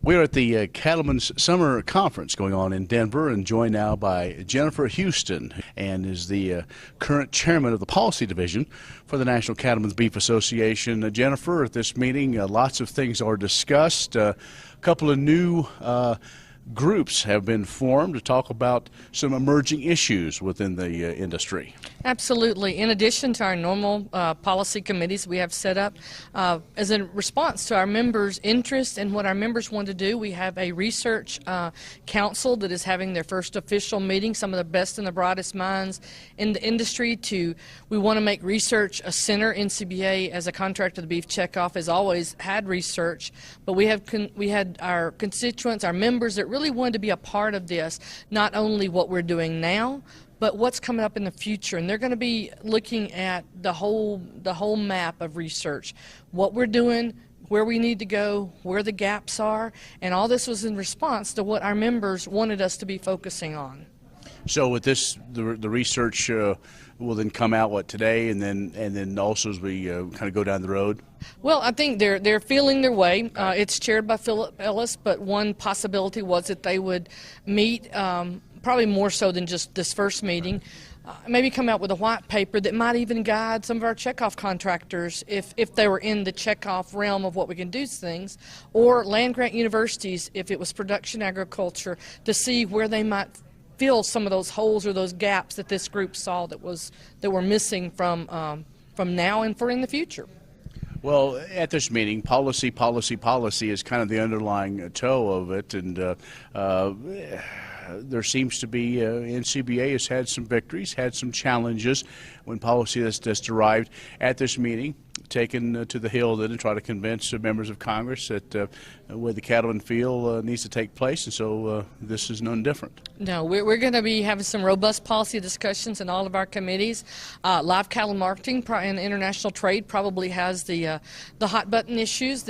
We're at the Cattlemen's Summer Conference going on in Denver, and joined now by Jennifer Houston, and is the current chairman of the policy division for the National Cattlemen's Beef Association. Jennifer, at this meeting, lots of things are discussed. A couple of new groups have been formed to talk about some emerging issues within the industry. Absolutely. In addition to our normal policy committees we have set up, as a response to our members' interest in what our members want to do, we have a research council that is having their first official meeting, some of the best and the brightest minds in the industry. We want to make research a center. NCBA, as a contractor of the beef checkoff, has always had research, but we had our constituents, our members that really wanted to be a part of this, not only what we're doing now, but what's coming up in the future. And they're going to be looking at the whole map of research, what we're doing, where we need to go, where the gaps are, and all this was in response to what our members wanted us to be focusing on. So with this, the research will then come out today, and then also as we kind of go down the road. Well, I think they're feeling their way. It's chaired by Philip Ellis, but one possibility was that they would meet, probably more so than just this first meeting, maybe come out with a white paper that might even guide some of our checkoff contractors if they were in the checkoff realm of what we can do things, or land-grant universities if it was production agriculture, to see where they might fill some of those holes or those gaps that this group saw that were missing from now and for in the future. Well, at this meeting, policy is kind of the underlying toe of it, and there seems to be NCBA has had some victories, had some challenges when policy that's arrived at this meeting, taken to the Hill then, and try to convince members of Congress that the way the cattlemen feel needs to take place, and so this is none different. No, we're going to be having some robust policy discussions in all of our committees. Live cattle marketing and international trade probably has the hot button issues.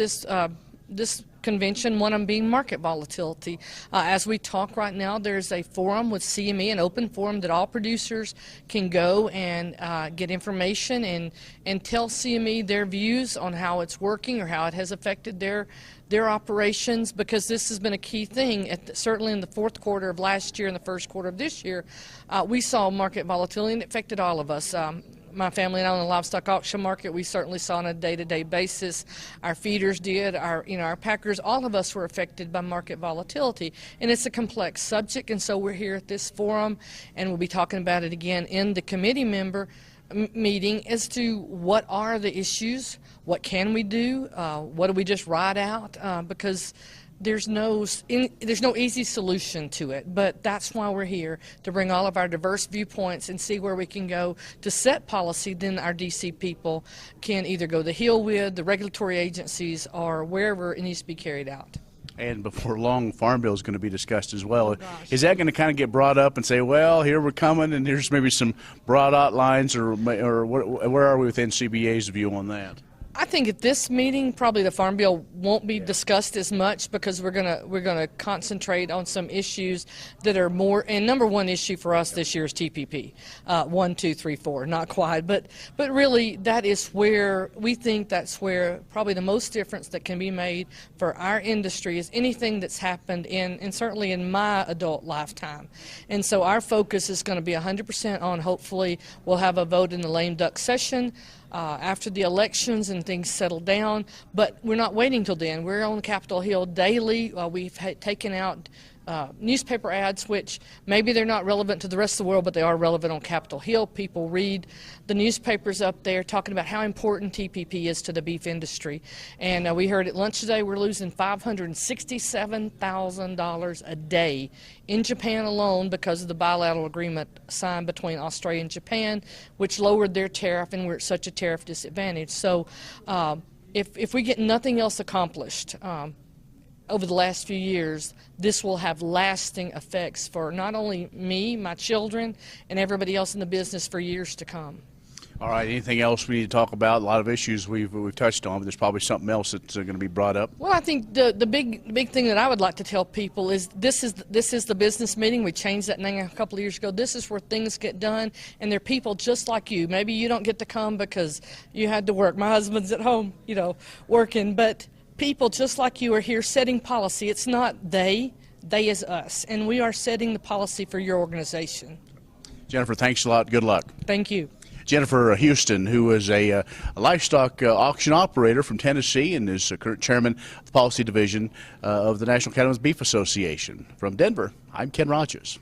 This convention, one of them being market volatility. As we talk right now, there's a forum with CME, an open forum that all producers can go and get information and tell CME their views on how it's working or how it has affected their operations, because this has been a key thing. Certainly in the fourth quarter of last year and the first quarter of this year, we saw market volatility, and it affected all of us. My family and I, on the livestock auction market, we certainly saw on a day-to-day basis. Our feeders did, our packers, all of us were affected by market volatility. And it's a complex subject, and so we're here at this forum, and we'll be talking about it again in the committee member meeting as to what are the issues, what can we do, what do we just ride out, because there's no easy solution to it, but that's why we're here, to bring all of our diverse viewpoints and see where we can go to set policy. Then our DC people can either go the Hill with the regulatory agencies or wherever it needs to be carried out. And before long, Farm Bill is going to be discussed as well. Is that going to kind of get brought up and say, well, here we're coming, and here's maybe some broad outlines, or where are we with NCBA's view on that? I think at this meeting, probably the Farm Bill won't be discussed as much, because we're gonna concentrate on some issues that are more. And number one issue for us this year is TPP, 1, 2, 3, 4, not quite, but really that is where we think that's where probably the most difference that can be made for our industry is anything that's happened and certainly in my adult lifetime. And so our focus is going to be 100% on, hopefully we'll have a vote in the lame duck session after the elections and things settle down, but we're not waiting till then. We're on Capitol Hill daily. We've taken out newspaper ads, which maybe they're not relevant to the rest of the world, but they are relevant on Capitol Hill. People read the newspapers up there talking about how important TPP is to the beef industry. And we heard at lunch today we're losing $567,000 a day in Japan alone because of the bilateral agreement signed between Australia and Japan, which lowered their tariff, and we're at such a tariff disadvantage. So if we get nothing else accomplished over the last few years, this will have lasting effects for not only me, my children, and everybody else in the business for years to come. All right, anything else we need to talk about? A lot of issues we've touched on, but there's probably something else that's going to be brought up. Well, I think the big thing that I would like to tell people is this is the business meeting. We changed that name a couple of years ago. This is where things get done, and there are people just like you. Maybe you don't get to come because you had to work. My husband's at home, working, but people just like you are here setting policy. It's not they is us, and we are setting the policy for your organization. Jennifer, thanks a lot. Good luck. Thank you. Jennifer Houston, who is a livestock auction operator from Tennessee and is current chairman of the policy division of the National Cattlemen's Beef Association. From Denver, I'm Ken Rogers.